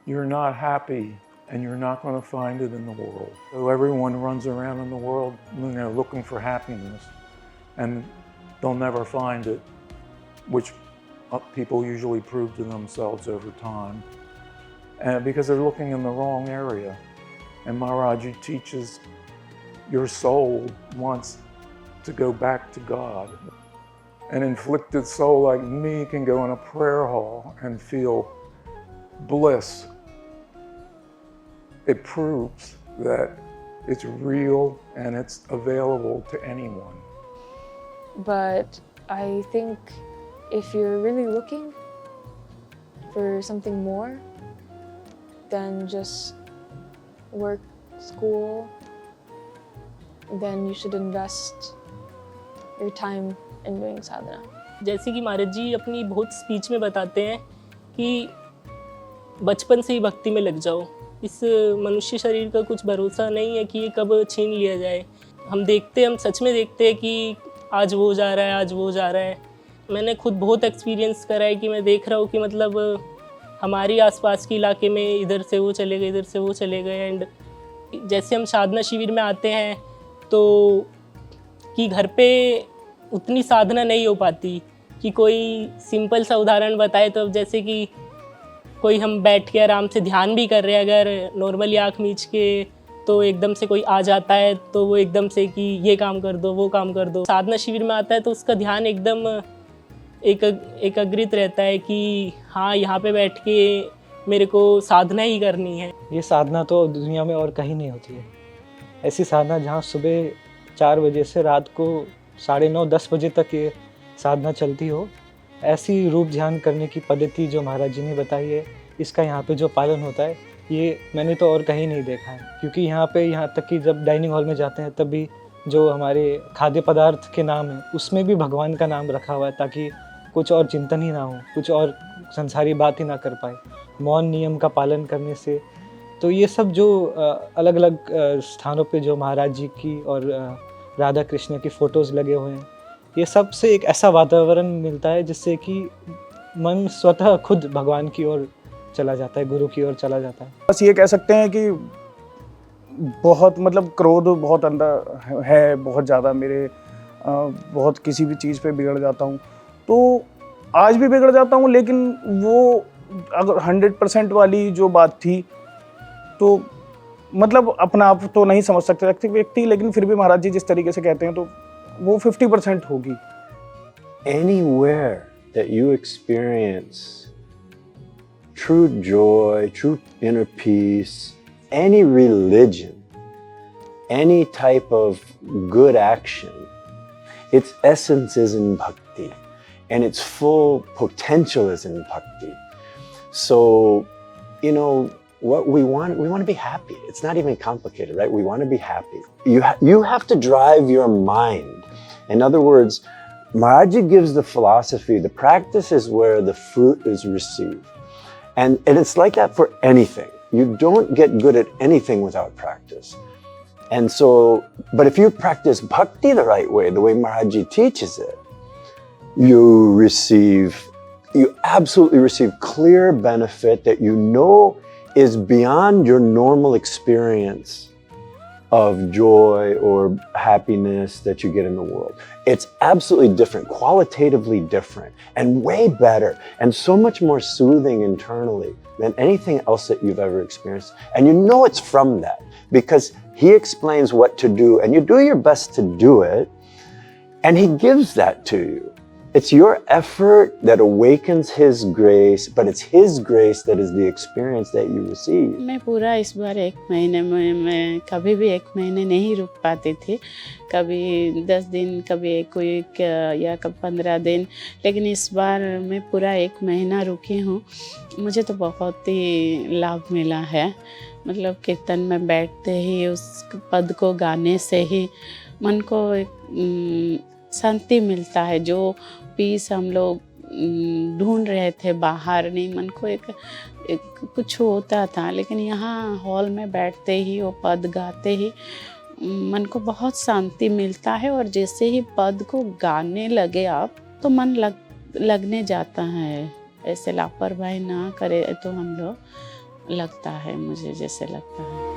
you're not happy and you're not going to find it in the world. So everyone runs around in the world, looking for happiness, and they'll never find it, which people usually prove to themselves over time, and because they're looking in the wrong area. And Maharaji teaches your soul wants to go back to God. An inflicted soul like me can go in a prayer hall and feel bliss. It proves that it's real and it's available to anyone. But I think if you're really looking for something more than just work, school, then you should invest your time in doing sadhana. जैसे कि महाराज जी अपनी बहुत speech में बताते हैं कि बचपन से ही भक्ति में लग जाओ। इस मनुष्य शरीर का कुछ भरोसा नहीं है कि ये कब छीन लिया जाए। हम सच में देखते हैं कि आज वो जा रहा है, आज वो जा रहा है। मैंने खुद बहुत एक्सपीरियंस करा है कि मैं देख रहा हूँ कि मतलब हमारी आसपास के इलाके में इधर से वो चले गए, इधर से वो चले गए। एंड जैसे हम साधना शिविर में आते हैं तो कि घर पे उतनी साधना नहीं हो पाती कि कोई सिंपल सा उदाहरण बताए तो अब जैसे कि कोई हम बैठ के आराम से ध्यान भी कर रहे हैं, अगर नॉर्मली आँख मीच के तो एकदम से कोई आ जाता है तो वो एकदम से कि ये काम कर दो, वो काम कर दो। साधना शिविर में आता है तो उसका ध्यान एकदम एकाग्रित रहता है कि हाँ यहाँ पे बैठ के मेरे को साधना ही करनी है। ये साधना तो दुनिया में और कहीं नहीं होती है। ऐसी साधना जहाँ सुबह 4 बजे से रात को 9:30-10 बजे तक ये साधना चलती हो, ऐसी रूप ध्यान करने की पद्धति जो महाराज जी ने बताई है, इसका यहाँ पे जो पालन होता है ये मैंने तो और कहीं नहीं देखा है। क्योंकि यहाँ तक कि जब डाइनिंग हॉल में जाते हैं तब भी जो हमारे खाद्य पदार्थ के नाम हैं उसमें भी भगवान का नाम रखा हुआ है, ताकि कुछ और चिंतन ही ना हो, कुछ और संसारी बात ही ना कर पाए। मौन नियम का पालन करने से तो ये सब जो अलग अलग स्थानों पे जो महाराज जी की और राधा कृष्ण की फ़ोटोज़ लगे हुए हैं, ये सब से एक ऐसा वातावरण मिलता है जिससे कि मन स्वतः खुद भगवान की ओर चला जाता है, गुरु की ओर चला जाता है। बस ये कह सकते हैं कि बहुत क्रोध बहुत अंदर है, बहुत ज़्यादा मेरे, बहुत किसी भी चीज़ पे बिगड़ जाता हूँ। तो आज भी बिगड़ जाता हूँ, लेकिन वो अगर 100% वाली जो बात थी तो अपना आप तो नहीं समझ सकते व्यक्ति, लेकिन फिर भी महाराज जी जिस तरीके से कहते हैं तो वो 50% होगी। Anywhere that you experience true joy, true inner peace, any religion, any type of good action, its essence is in bhakti and its full potential is in bhakti. So, what we want to be happy. It's not even complicated, right? We want to be happy. You have to drive your mind. In other words, Maharaji gives the philosophy, the practice is where the fruit is received. And it's like that for anything. You don't get good at anything without practice. And so, but if you practice bhakti the right way, the way Maharaji teaches it, you absolutely receive clear benefit that is beyond your normal experience of joy or happiness that you get in the world. It's absolutely different, qualitatively different, and way better, and so much more soothing internally than anything else that you've ever experienced. And it's from that, because he explains what to do, and you do your best to do it, and he gives that to you. It's your effort that awakens his grace, but it's his grace that is the experience that you receive. मैं पूरा इस बार 1 महीने में मैं कभी भी 1 महीने नहीं रुक पाती थी, कभी 10 दिन, कभी कोई या कभी 15 दिन, लेकिन इस बार मैं पूरा 1 महीना रुकी हूँ। मुझे तो बहुत ही लाभ मिला है। कीर्तन में बैठते ही उस पद को गाने से ही मन को एक शांति मिलता है। जो पीस हम लोग ढूंढ रहे थे बाहर नहीं, मन को एक कुछ होता था, लेकिन यहाँ हॉल में बैठते ही वो पद गाते ही मन को बहुत शांति मिलता है। और जैसे ही पद को गाने लगे आप तो मन लगने जाता है। ऐसे लापरवाही ना करे तो हम लोग लगता है, मुझे जैसे लगता है।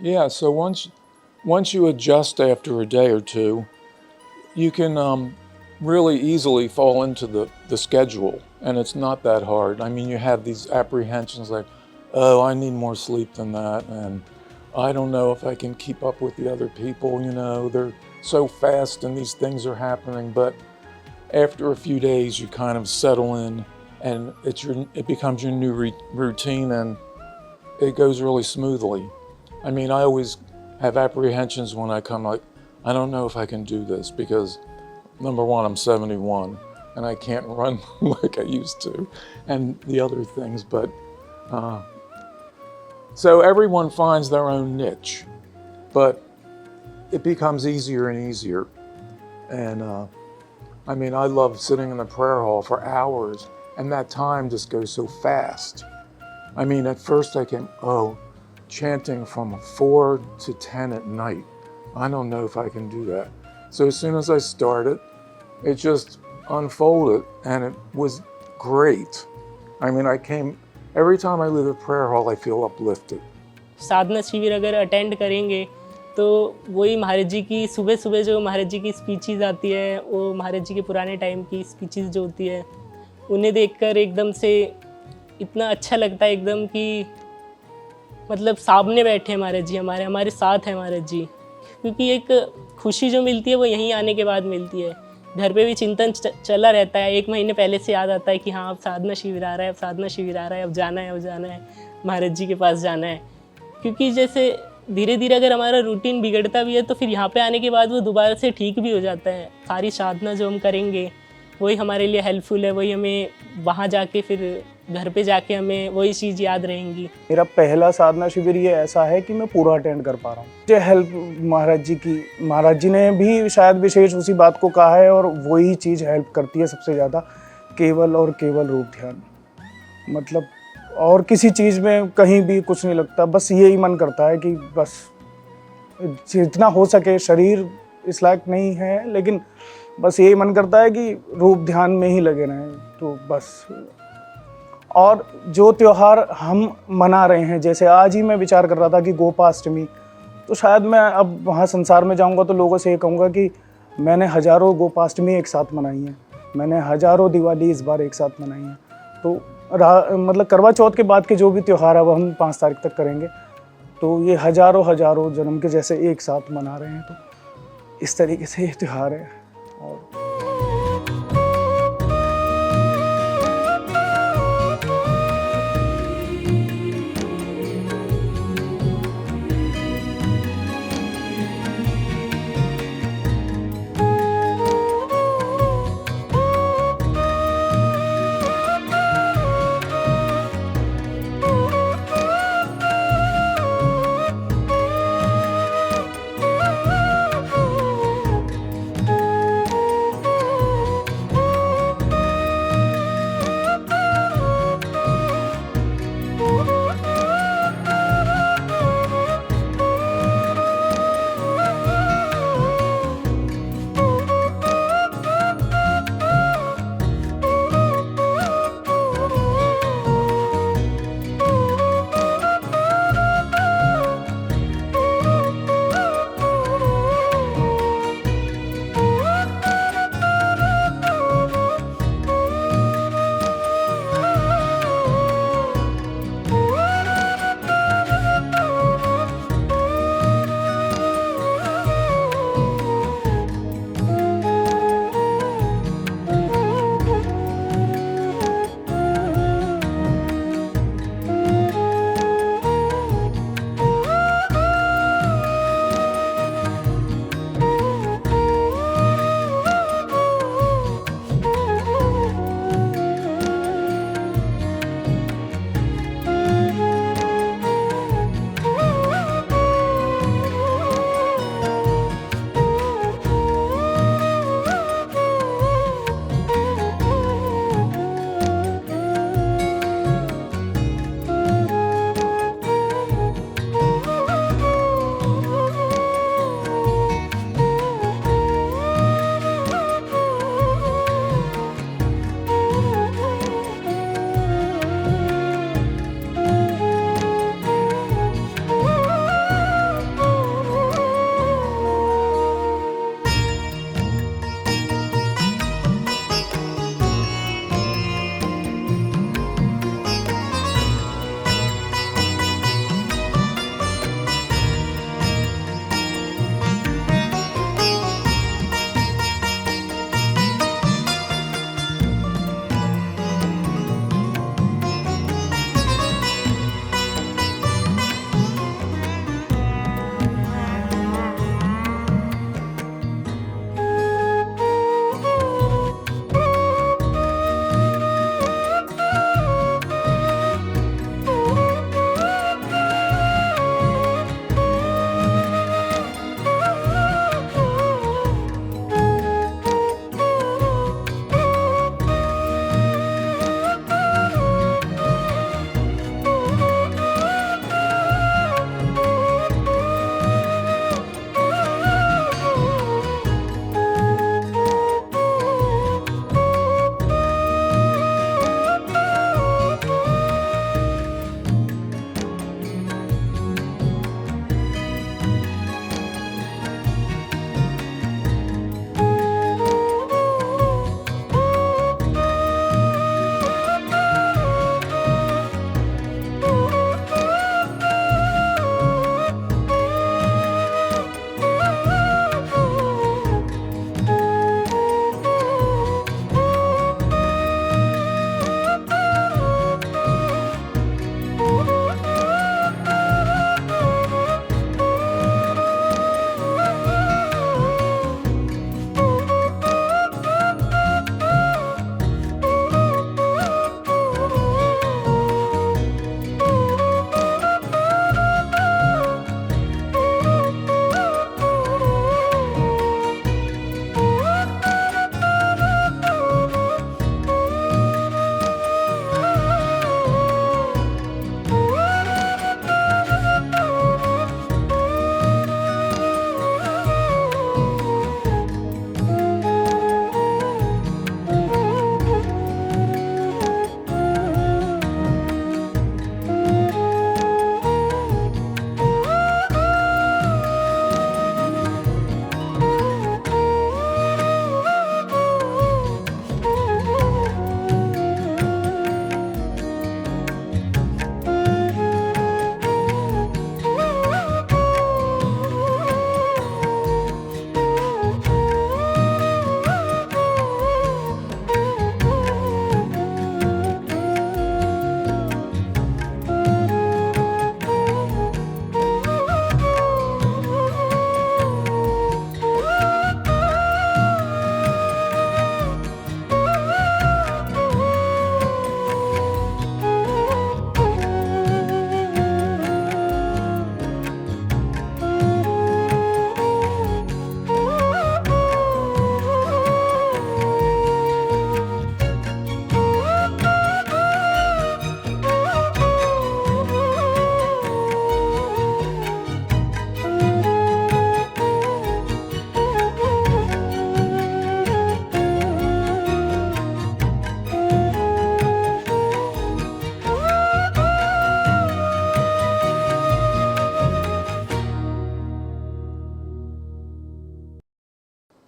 Yeah, so once you adjust after a day or two, you can really easily fall into the schedule, and it's not that hard. I mean, you have these apprehensions like, oh, I need more sleep than that, and I don't know if I can keep up with the other people, you know, they're so fast and these things are happening. But after a few days, you kind of settle in, and it becomes your new routine, and it goes really smoothly. I mean, I always have apprehensions when I come, like, I don't know if I can do this because, number one, I'm 71 and I can't run like I used to, and the other things. But so everyone finds their own niche, but it becomes easier and easier. And I mean, I love sitting in the prayer hall for hours, and that time just goes so fast. I mean, at first I came, chanting from 4 to 10 at night. I don't know if I can do that. So as soon as I started, it just unfolded, and it was great. I mean, I came Every time I leave the prayer hall, I feel uplifted. साधना शिविर अगर attend करेंगे तो वही महाराज जी की सुबह सुबह जो महाराज जी की स्पीचेस आती है, वो महाराज जी के पुराने टाइम की स्पीचेस जो होती है, उन्हें देखकर एकदम से इतना अच्छा लगता है एकदम कि मतलब सामने बैठे हैं महाराज जी, हमारे साथ हैं महाराज जी। क्योंकि एक खुशी जो मिलती है वो यहीं आने के बाद मिलती है। घर पे भी चिंतन चला रहता है, 1 महीने पहले से याद आता है कि हाँ अब साधना शिविर आ रहा है, अब साधना शिविर आ रहा है, अब जाना है महाराज जी के पास जाना है। क्योंकि जैसे धीरे धीरे अगर हमारा रूटीन बिगड़ता भी है तो फिर यहाँ पे आने के बाद वो दोबारा से ठीक भी हो जाता है। सारी साधना जो हम करेंगे वही हमारे लिए हेल्पफुल है, वही हमें वहाँ जाके फिर घर पे जाके हमें वही चीज़ याद रहेंगी। मेरा पहला साधना शिविर ये ऐसा है कि मैं पूरा अटेंड कर पा रहा हूँ। मुझे हेल्प महाराज जी की, महाराज जी ने भी शायद विशेष उसी बात को कहा है और वही चीज़ हेल्प करती है सबसे ज़्यादा, केवल और केवल रूप ध्यान। मतलब और किसी चीज़ में कहीं भी कुछ नहीं लगता, बस यही मन करता है कि बस जितना हो सके, शरीर इस लायक नहीं है लेकिन बस यही मन करता है कि रूप ध्यान में ही लगे रहें। तो बस, और जो त्यौहार हम मना रहे हैं, जैसे आज ही मैं विचार कर रहा था कि गोपाष्टमी, तो शायद मैं अब वहाँ संसार में जाऊँगा तो लोगों से ये कहूँगा कि मैंने हज़ारों गोपाष्टमी एक साथ मनाई हैं, मैंने हज़ारों दिवाली इस बार एक साथ मनाई हैं। तो मतलब करवा चौथ के बाद के जो भी त्यौहार है वो हम 5 तारीख तक करेंगे, तो ये हज़ारों जन्म के जैसे एक साथ मना रहे हैं। तो इस तरीके से ये त्यौहार है। और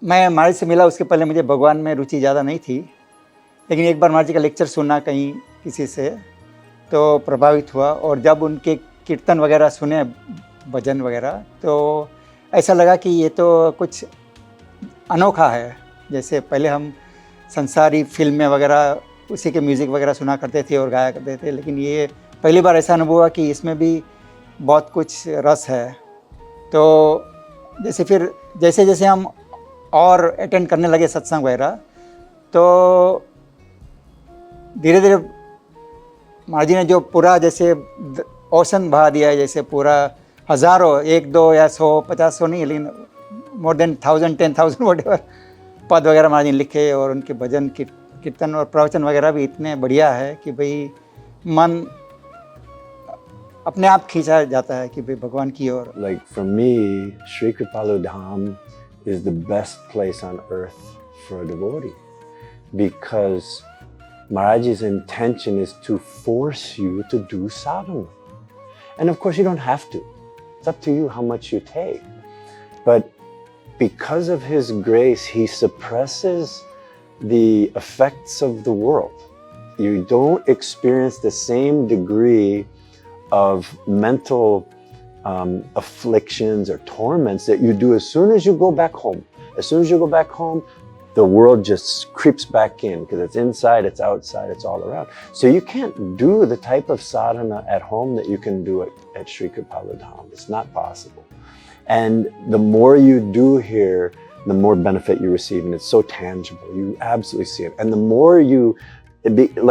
मैं महाराज से मिला उसके पहले मुझे भगवान में रुचि ज़्यादा नहीं थी, लेकिन एक बार महाराज जी का लेक्चर सुना कहीं किसी से तो प्रभावित हुआ, और जब उनके कीर्तन वगैरह सुने, भजन वगैरह, तो ऐसा लगा कि ये तो कुछ अनोखा है। जैसे पहले हम संसारी फिल्में वगैरह उसी के म्यूज़िक वगैरह सुना करते थे और गाया करते थे, लेकिन ये पहली बार ऐसा अनुभव हुआ कि इसमें भी बहुत कुछ रस है। तो फिर जैसे जैसे हम और अटेंड करने लगे सत्संग वगैरह, तो धीरे धीरे महाराज जी ने जो पूरा जैसे ओशन बहा दिया है, जैसे पूरा हज़ारों, 1 2 या 100 50 100 नहीं, लेकिन मोर देन 1000 10,000 व्हाटएवर पद वगैरह महाराज जी ने लिखे, और उनके भजन कीर्तन और प्रवचन वगैरह भी इतने बढ़िया है कि भाई मन अपने आप खींचा जाता है कि भाई भगवान की ओर। Like for me, Sri Kripalu Dham is the best place on earth for a devotee, because Maharaj's intention is to force you to do sadhana. And of course you don't have to. It's up to you how much you take. But because of his grace, he suppresses the effects of the world. You don't experience the same degree of mental afflictions or torments that you do as soon as you go back home. As soon as you go back home, the world just creeps back in, because it's inside, it's outside, it's all around. So you can't do the type of sadhana at home that you can do at Sri Kripalu Dham. It's not possible. And the more you do here, the more benefit you receive, and it's so tangible. You absolutely see it. And the more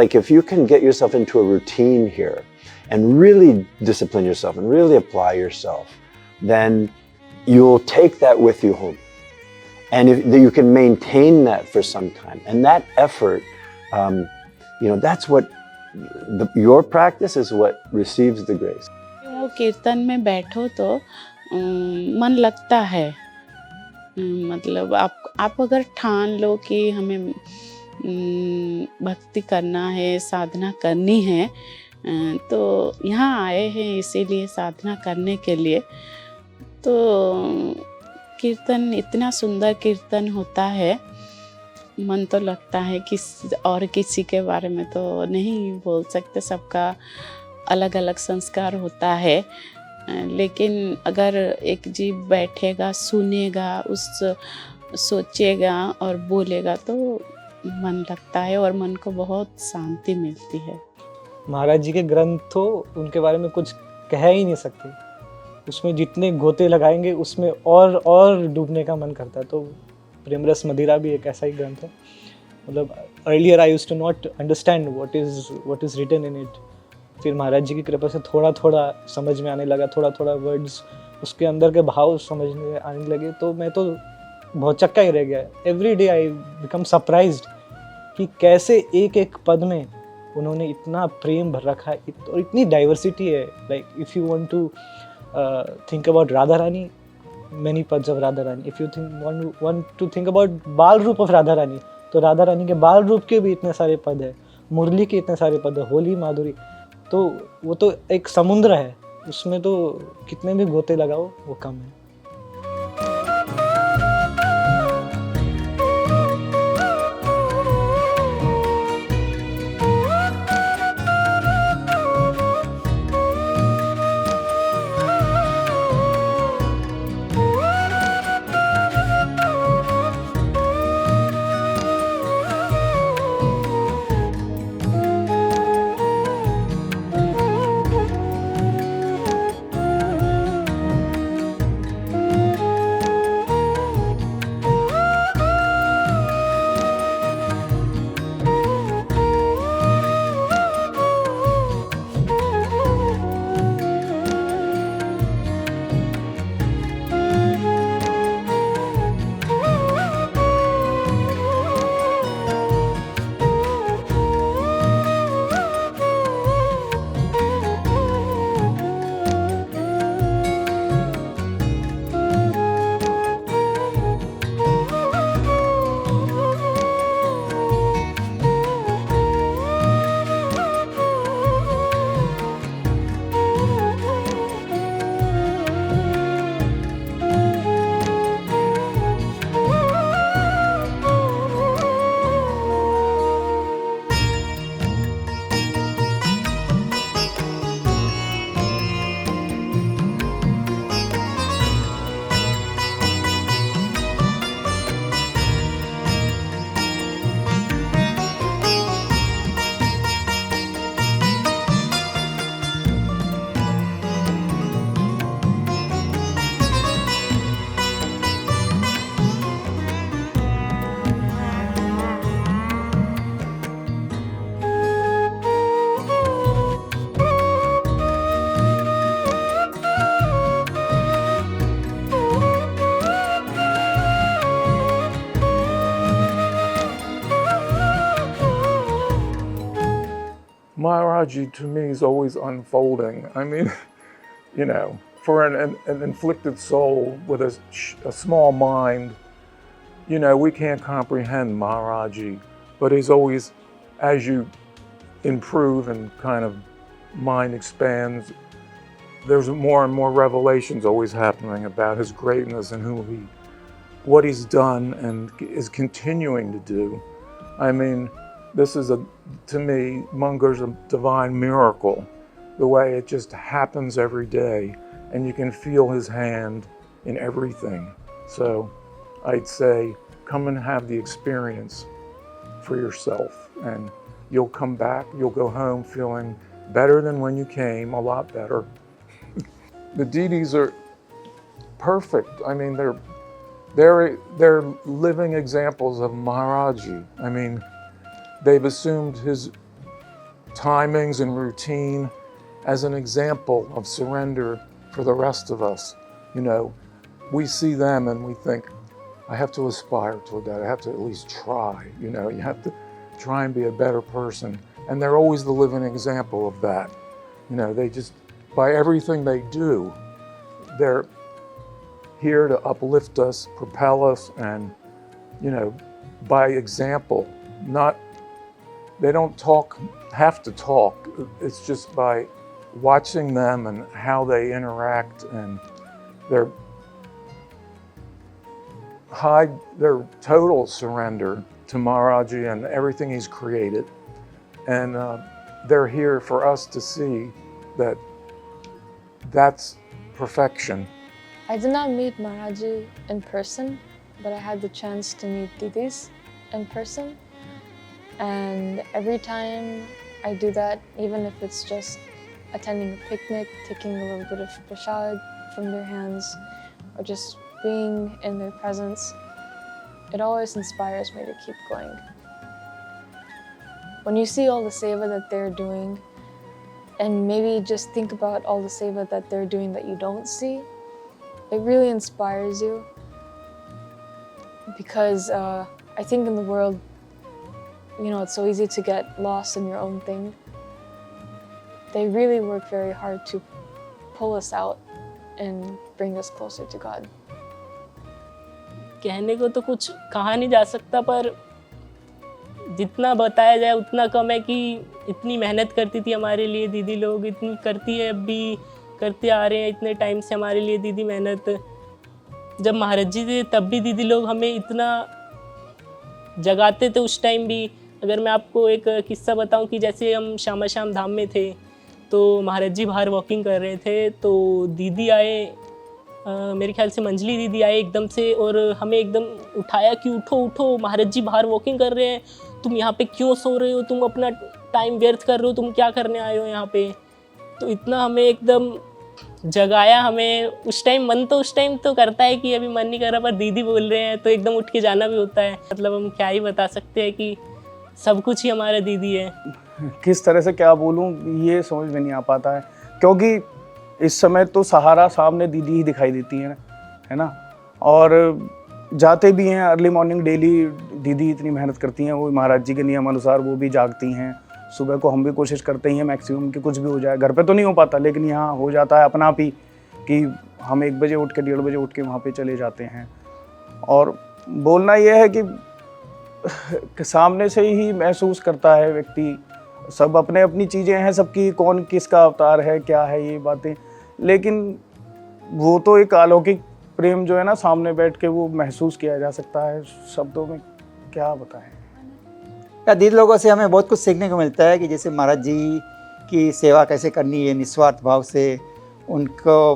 like if you can get yourself into a routine here and really discipline yourself and really apply yourself, then you'll take that with you home. And if you can maintain that for some time, and that effort, that's what your practice is what receives the grace. वो कीर्तन में बैठो तो मन लगता है, मतलब आप अगर ठान लो कि हमें भक्ति करना है, साधना करनी है, तो यहाँ आए हैं इसीलिए साधना करने के लिए। तो कीर्तन, इतना सुंदर कीर्तन होता है, मन तो लगता है कि और किसी के बारे में तो नहीं बोल सकते, सबका अलग अलग संस्कार होता है, लेकिन अगर एक जीव बैठेगा, सुनेगा, सोचेगा और बोलेगा तो मन लगता है और मन को बहुत शांति मिलती है। महाराज जी के ग्रंथ तो उनके बारे में कुछ कह ही नहीं सकते, उसमें जितने गोते लगाएंगे उसमें और डूबने का मन करता है। तो प्रेमरस मदिरा भी एक ऐसा ही ग्रंथ है। मतलब earlier I used to not understand what is written in it, फिर महाराज जी की कृपा से थोड़ा थोड़ा समझ में आने लगा, थोड़ा थोड़ा वर्ड्स उसके अंदर के भाव समझने आने लगे, तो मैं तो बहुत चक्का ही रह गया। Every day I become surprised कि कैसे एक एक पद में उन्होंने इतना प्रेम भर रखा है और इतनी डाइवर्सिटी है। Like if you want to think about Radha Rani, many pads of Radha Rani. If you want to think about बाल रूप of Radha Rani, तो राधा रानी के बाल रूप के भी इतने सारे पद है, मुरली के इतने सारे पद है, होली माधुरी, तो वो तो एक समुद्र है, उसमें तो कितने भी गोते लगाओ वो कम है। Maharaji to me is always unfolding. I mean, you know, for an inflicted soul with a small mind, you know, we can't comprehend Maharaji, but he's always, as you improve and kind of mind expands, there's more and more revelations always happening about his greatness and what he's done and is continuing to do. I mean, this is to me, Munger's a divine miracle, the way it just happens every day, and you can feel his hand in everything. So I'd say, come and have the experience for yourself, and you'll come back, you'll go home feeling better than when you came, a lot better. The Didis are perfect. I mean, they're living examples of Maharaji. I mean, they've assumed his timings and routine as an example of surrender for the rest of us. You know, we see them and we think, I have to aspire toward that. I have to at least try. You know, you have to try and be a better person. And they're always the living example of that. You know, they just, by everything they do, they're here to uplift us, propel us, and, you know, by example, they don't have to talk. It's just by watching them and how they interact, and their total surrender to Maharaji and everything he's created. And they're here for us to see that that's perfection. I did not meet Maharaji in person, but I had the chance to meet Didis in person. And every time I do that, even if it's just attending a picnic, taking a little bit of prasad from their hands, or just being in their presence, it always inspires me to keep going. When you see all the seva that they're doing, and maybe just think about all the seva that they're doing that you don't see, it really inspires you. Because I think in the world, you know, it's so easy to get lost in your own thing. They really work very hard to pull us out and bring us closer to God. कहने को तो कुछ कहा नहीं जा सकता, पर जितना बताया जाए उतना कम है कि इतनी मेहनत करती थी हमारे लिए दीदी लोग, इतनी करती है, अब भी करते आ रहे हैं इतने टाइम से हमारे लिए दीदी मेहनत। जब महाराज जी थे तब भी दीदी लोग हमें इतना जगाते थे उस टाइम भी। अगर मैं आपको एक किस्सा बताऊं कि जैसे हम श्यामा श्याम धाम में थे तो महाराज जी बाहर वॉकिंग कर रहे थे, तो दीदी आए, मेरे ख्याल से मंजली दीदी आए एकदम से और हमें एकदम उठाया कि उठो उठो, महाराज जी बाहर वॉकिंग कर रहे हैं, तुम यहाँ पे क्यों सो रहे हो, तुम अपना टाइम व्यर्थ कर रहे हो, तुम क्या करने आए हो यहाँ पे। तो इतना हमें एकदम जगाया हमें। उस टाइम तो करता है कि अभी मन नहीं कर रहा, पर दीदी बोल रहे हैं तो एकदम उठ के जाना भी होता है। मतलब हम क्या ही बता सकते हैं कि सब कुछ ही हमारा दीदी है। किस तरह से क्या बोलूं ये समझ में नहीं आ पाता है, क्योंकि इस समय तो सहारा सामने दीदी ही दिखाई देती है ना। और जाते भी हैं अर्ली मॉर्निंग, डेली दीदी इतनी मेहनत करती हैं, वो महाराज जी के नियम अनुसार वो भी जागती हैं। सुबह को हम भी कोशिश करते ही हैं मैक्सिमम कि कुछ भी हो जाए। घर पे तो नहीं हो पाता, लेकिन यहाँ हो जाता है अपना आप ही कि हम 1 बजे उठ के 1:30 बजे उठ के वहाँ पे चले जाते हैं। और बोलना ये है कि सामने से ही महसूस करता है व्यक्ति, सब अपने अपनी चीज़ें हैं सबकी, कौन किसका अवतार है क्या है ये बातें, लेकिन वो तो एक अलौकिक प्रेम जो है ना सामने बैठ के वो महसूस किया जा सकता है, शब्दों में क्या बताएं। या दीदी लोगों से हमें बहुत कुछ सीखने को मिलता है कि जैसे महाराज जी की सेवा कैसे करनी है निस्वार्थ भाव से, उनको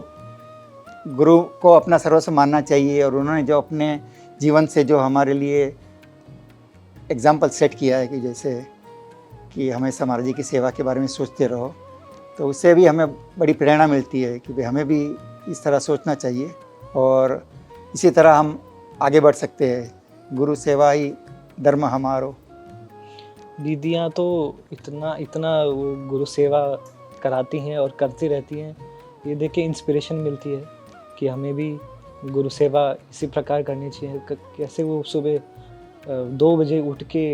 गुरु को अपना सर्वस्व मानना चाहिए, और उन्होंने जो अपने जीवन से जो हमारे लिए एग्जाम्पल सेट किया है कि जैसे कि हमेशा महाराज जी की सेवा के बारे में सोचते रहो, तो उससे भी हमें बड़ी प्रेरणा मिलती है कि भाई हमें भी इस तरह सोचना चाहिए और इसी तरह हम आगे बढ़ सकते हैं। गुरु सेवा ही धर्म हमारो। दीदियाँ तो इतना वो गुरु सेवा कराती हैं और करती रहती हैं, ये देख के इंस्पिरेशन मिलती है कि हमें भी गुरु सेवा इसी प्रकार करनी चाहिए। कैसे वो सुबह 2 बजे उठ के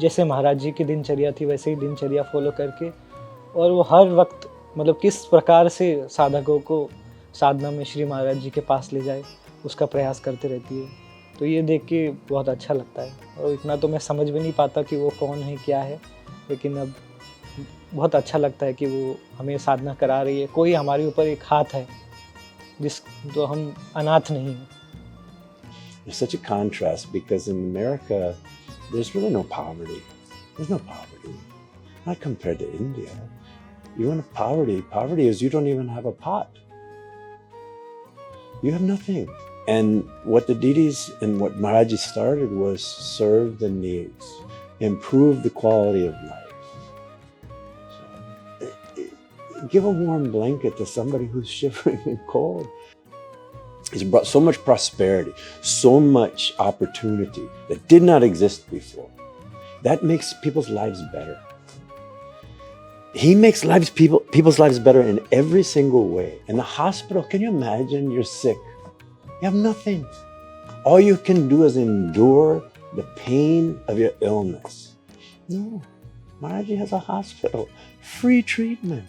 जैसे महाराज जी की दिनचर्या थी वैसे ही दिनचर्या फॉलो करके, और वो हर वक्त मतलब किस प्रकार से साधकों को साधना में श्री महाराज जी के पास ले जाए उसका प्रयास करते रहती है। तो ये देख के बहुत अच्छा लगता है। और इतना तो मैं समझ भी नहीं पाता कि वो कौन है क्या है, लेकिन अब बहुत अच्छा लगता है कि वो हमें साधना करा रही है। कोई हमारे ऊपर एक हाथ है जिस तो हम अनाथ नहीं हैं। There's such a contrast because in America, there's really no poverty. There's no poverty. Not compared to India. You want poverty. Poverty is you don't even have a pot. You have nothing. And what the Didis and what Maharaji started was serve the needs, improve the quality of life. So, give a warm blanket to somebody who's shivering in cold. It's brought so much prosperity, so much opportunity that did not exist before. That makes people's lives better. He makes people's lives better in every single way. In the hospital, can you imagine you're sick? You have nothing. All you can do is endure the pain of your illness. No, Maharaji has a hospital, free treatment.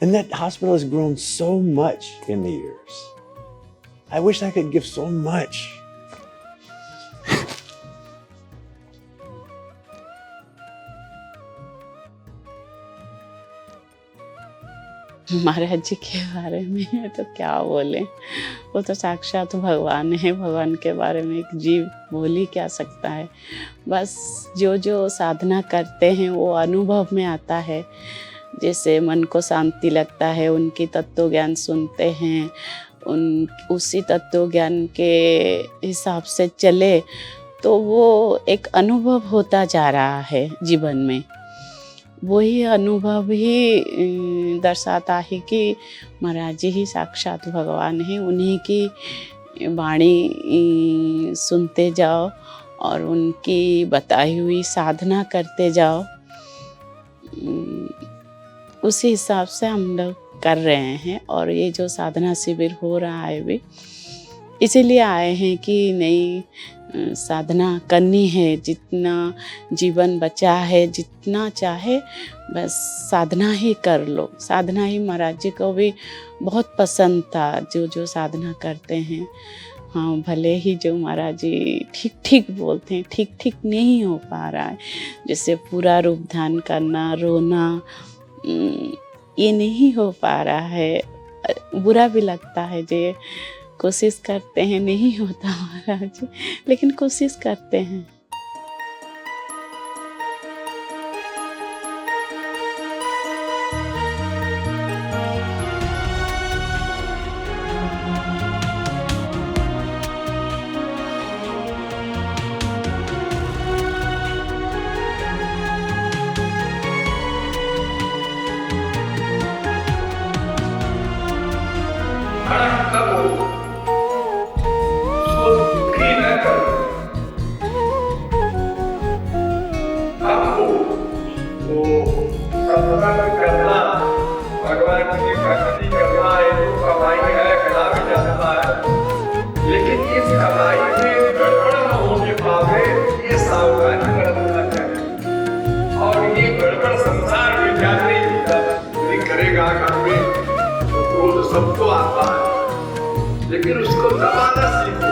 And that hospital has grown so much in the years. I wish I could give so much. महाराज जी के बारे में तो क्या बोले, वो तो साक्षात भगवान है। भगवान के बारे में एक जीव बोल ही क्या सकता है। बस जो जो साधना करते हैं वो अनुभव में आता है। जैसे मन को शांति लगता है, उनकी तत्व ज्ञान सुनते हैं, उसी तत्व ज्ञान के हिसाब से चले तो वो एक अनुभव होता जा रहा है जीवन में। वही अनुभव ही दर्शाता है कि महाराज जी ही साक्षात भगवान हैं। उन्हीं की वाणी सुनते जाओ और उनकी बताई हुई साधना करते जाओ। उसी हिसाब से हम लोग कर रहे हैं। और ये जो साधना शिविर हो रहा है भी इसीलिए आए हैं कि नहीं, साधना करनी है। जितना जीवन बचा है, जितना चाहे बस साधना ही कर लो। साधना ही महाराज जी को भी बहुत पसंद था, जो जो साधना करते हैं। हाँ, भले ही जो महाराज जी ठीक ठीक बोलते हैं, ठीक ठीक नहीं हो पा रहा है। जैसे पूरा रूप ध्यान करना, रोना, ये नहीं हो पा रहा है। बुरा भी लगता है। जो कोशिश करते हैं, नहीं होता महाराज, लेकिन कोशिश करते हैं। सबको आता है, लेकिन उसको दबाना सीखो,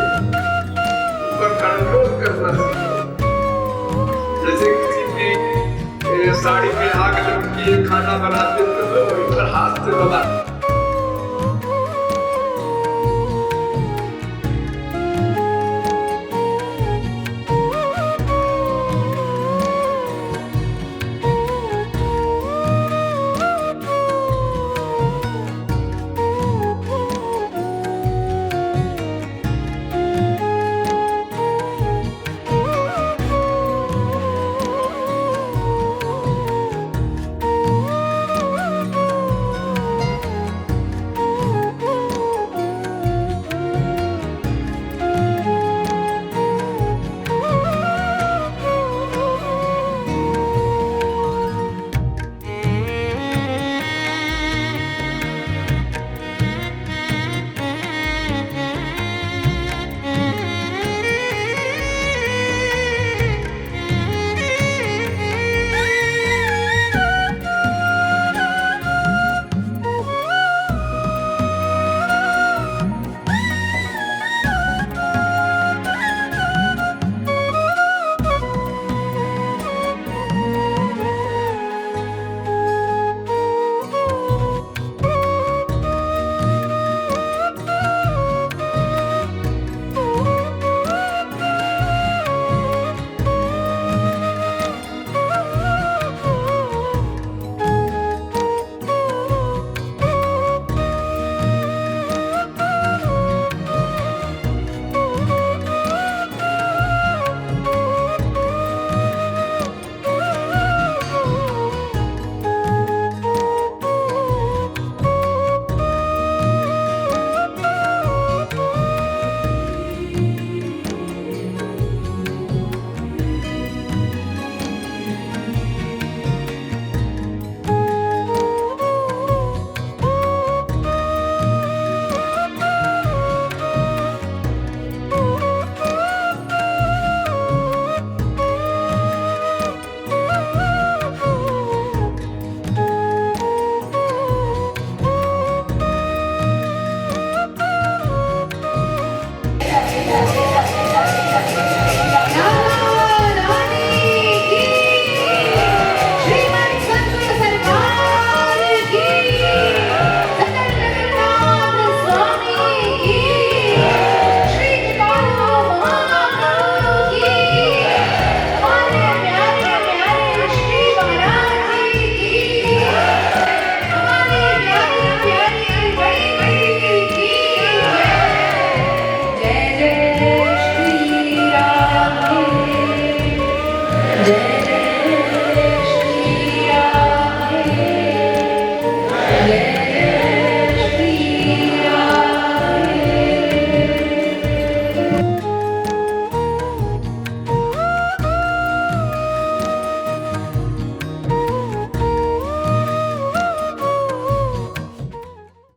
ऊपर कंट्रोल करना सीखो। जैसे किसी की साड़ी में आग लग के खाना बनाते थे तो वहीं पर हाथ से दबा